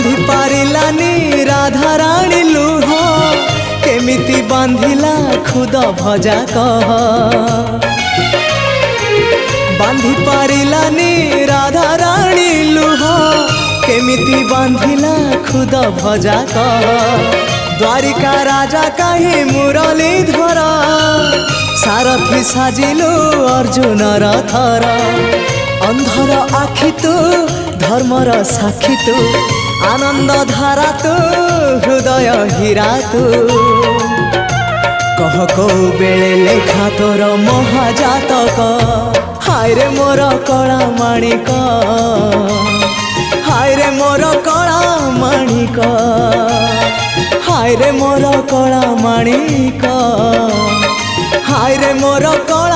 बांधी पारिलानी राधा रानी लुह केमिति बांधिला खुद भजा कह बांधी पारिलानी राधा रानी लुह केमिति बांधिला खुद भजा कह द्वारिका राजा कहीं मुरलीधर सारथी साजिलु अर्जुन रथर अंधर आखि तू धर्मर साक्षी तू आनंद धारा तू हृदय हीरा तू कह को बेले लेखा तोर महाजातक हाय रे मोर कला माणिक हाय रे मोर कला माणिक हाय रे मोर कला माणिक हाय रे मोर कला